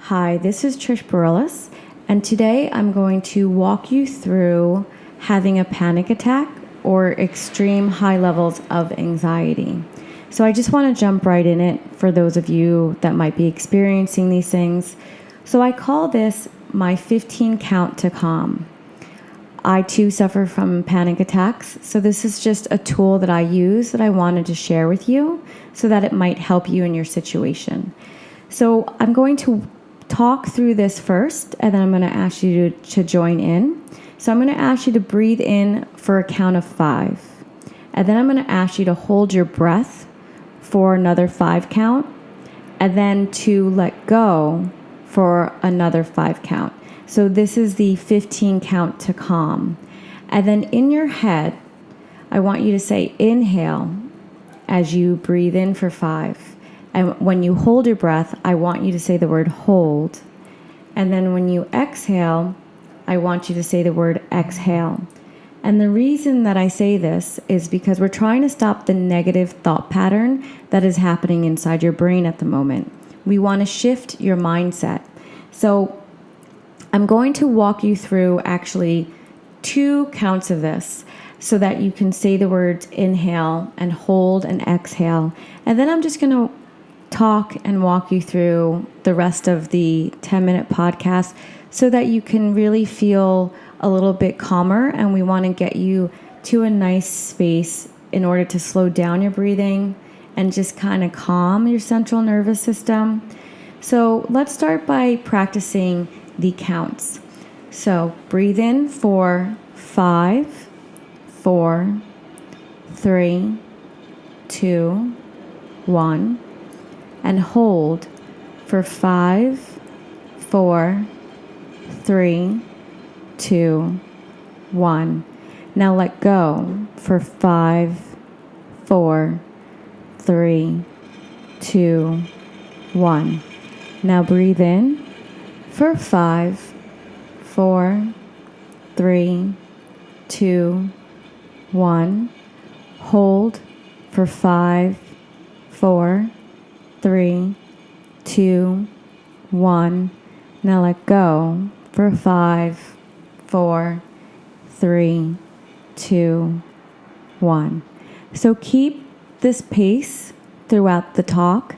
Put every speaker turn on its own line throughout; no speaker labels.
Hi, this is Trish Bareilles, and today I'm going to walk you through having a panic attack or extreme high levels of anxiety. So I just want to jump right in it for those of you that might be experiencing these things. So I call this my 15 count to calm. I too suffer from panic attacks, so this is just a tool that I use that I wanted to share with you so that it might help you in your situation. So I'm going to talk through this first, and then I'm going to ask you to join in. So I'm going to ask you to breathe in for a count of 5. And then I'm going to ask you to hold your breath for another 5 count, and then to let go for another 5 count. So this is the 15 count to calm. And then in your head, I want you to say inhale as you breathe in for 5. And when you hold your breath, I want you to say the word hold. And then when you exhale, I want you to say the word exhale. And the reason that I say this is because we're trying to stop the negative thought pattern that is happening inside your brain at the moment. We want to shift your mindset. So I'm going to walk you through actually 2 counts of this so that you can say the words inhale and hold and exhale. And then I'm just going to talk and walk you through the rest of the 10-minute podcast so that you can really feel a little bit calmer, and we want to get you to a nice space in order to slow down your breathing and just kind of calm your central nervous system. So let's start by practicing the counts. So breathe in for 5, 4, 3, 2, 1. And hold for 5, 4, 3, 2, 1. Now let go for 5, 4, 3, 2, 1. Now breathe in for 5, 4, 3, 2, 1. Hold for 5, 4, 3, 2, 1. Now let go for 5, 4, 3, 2, 1. So keep this pace throughout the talk,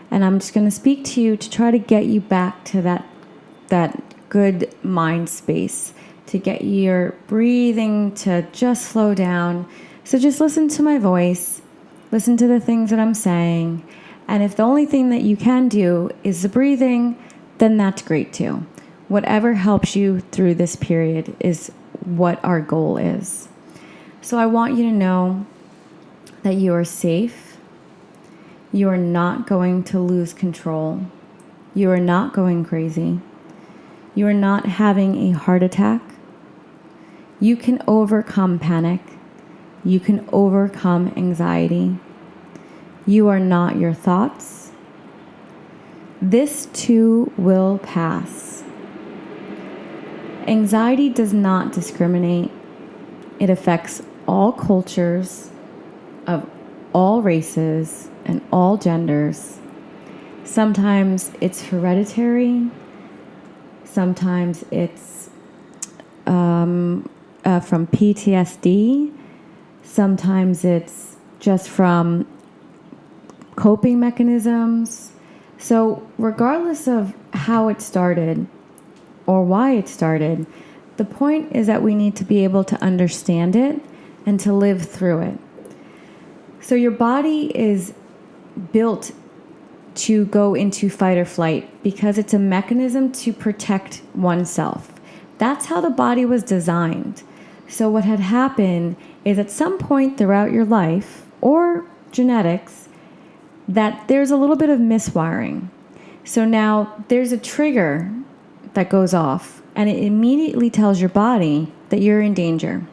and I'm just going to speak to you to try to get you back to that good mind space, to get your breathing to just slow down. So just listen to my voice, listen to the things that I'm saying. And if the only thing that you can do is the breathing, then that's great too. Whatever helps you through this period is what our goal is. So I want you to know that you are safe. You are not going to lose control. You are not going crazy. You are not having a heart attack. You can overcome panic. You can overcome anxiety. You are not your thoughts. This too will pass. Anxiety does not discriminate. It affects all cultures, of all races, and all genders. Sometimes it's hereditary. Sometimes it's from PTSD. Sometimes it's just from coping mechanisms. So regardless of how it started or why it started, the point is that we need to be able to understand it and to live through it. So your body is built to go into fight or flight because it's a mechanism to protect oneself. That's how the body was designed. So what had happened is at some point throughout your life or genetics, that there's a little bit of miswiring. So now there's a trigger that goes off, and it immediately tells your body that you're in danger.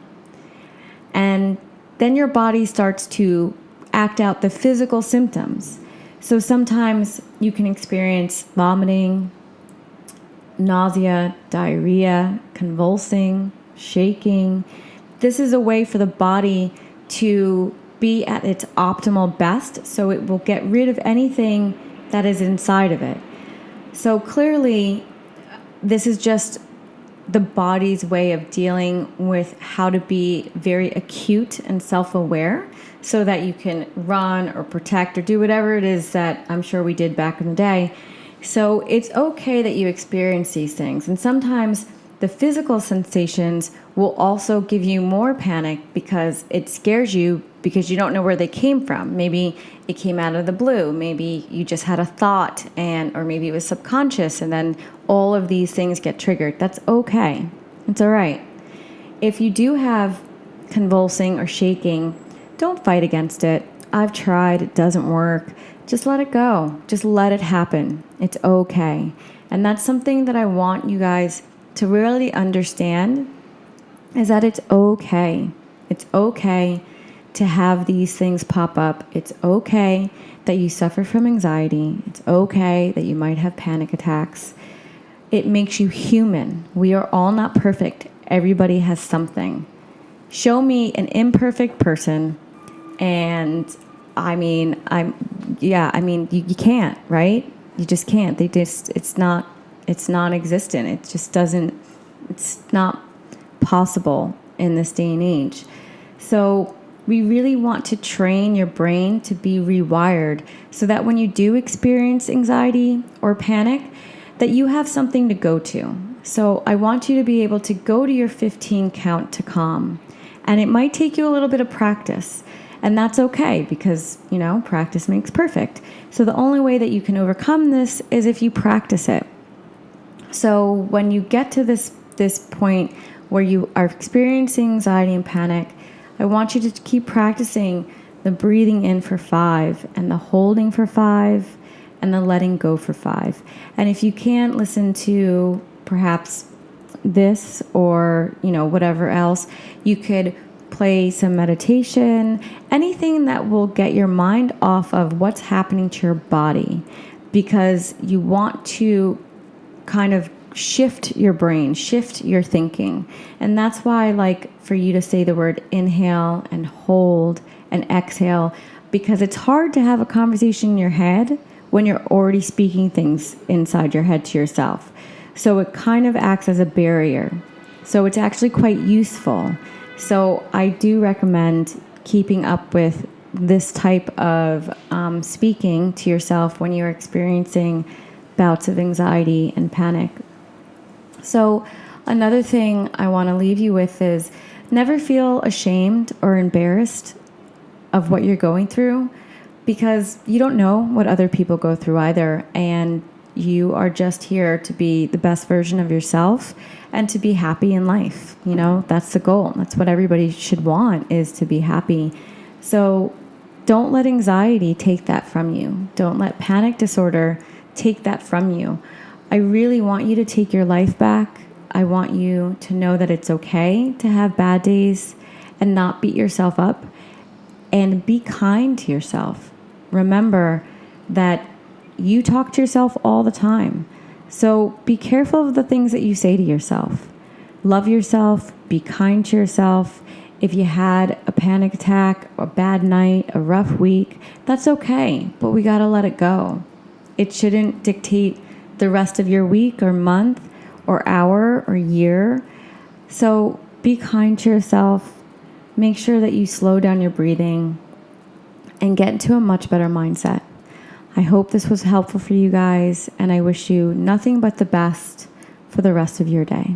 And then your body starts to act out the physical symptoms. So sometimes you can experience vomiting, nausea, diarrhea, convulsing, shaking. This is a way for the body to be at its optimal best, so it will get rid of anything that is inside of it. So clearly, this is just the body's way of dealing with how to be very acute and self-aware so that you can run or protect or do whatever it is that I'm sure we did back in the day. So it's okay that you experience these things. And sometimes the physical sensations will also give you more panic because it scares you because you don't know where they came from. Maybe it came out of the blue. Maybe you just had a thought or maybe it was subconscious and then all of these things get triggered. That's okay. It's all right. If you do have convulsing or shaking, don't fight against it. I've tried. It doesn't work. Just let it go. Just let it happen. It's okay. And that's something that I want you guys to really understand is that it's okay. It's okay to have these things pop up. It's okay that you suffer from anxiety. It's okay that you might have panic attacks. It makes you human. We are all not perfect. Everybody has something. Show me an imperfect person and you can't, right? You just can't. It's non-existent. It just doesn't, it's not possible in this day and age. So we really want to train your brain to be rewired so that when you do experience anxiety or panic, that you have something to go to. So I want you to be able to go to your 15 count to calm. And it might take you a little bit of practice. And that's okay because, practice makes perfect. So the only way that you can overcome this is if you practice it. So when you get to this point where you are experiencing anxiety and panic, I want you to keep practicing the breathing in for 5 and the holding for 5 and the letting go for 5. And if you can't listen to perhaps this or, whatever else, you could play some meditation, anything that will get your mind off of what's happening to your body, because you want to kind of shift your brain, shift your thinking. And that's why I like for you to say the word inhale and hold and exhale, because it's hard to have a conversation in your head when you're already speaking things inside your head to yourself. So it kind of acts as a barrier. So it's actually quite useful. So I do recommend keeping up with this type of speaking to yourself when you're experiencing bouts of anxiety and panic. So another thing I want to leave you with is never feel ashamed or embarrassed of what you're going through, because you don't know what other people go through either. And you are just here to be the best version of yourself and to be happy in life. That's the goal. That's what everybody should want, is to be happy. So don't let anxiety take that from you. Don't let panic disorder take that from you. I really want you to take your life back. I want you to know that it's okay to have bad days and not beat yourself up, and be kind to yourself. Remember that you talk to yourself all the time. So be careful of the things that you say to yourself. Love yourself. Be kind to yourself. If you had a panic attack, a bad night, a rough week, that's okay, but we got to let it go. It shouldn't dictate the rest of your week or month or hour or year. So be kind to yourself. Make sure that you slow down your breathing and get into a much better mindset. I hope this was helpful for you guys, and I wish you nothing but the best for the rest of your day.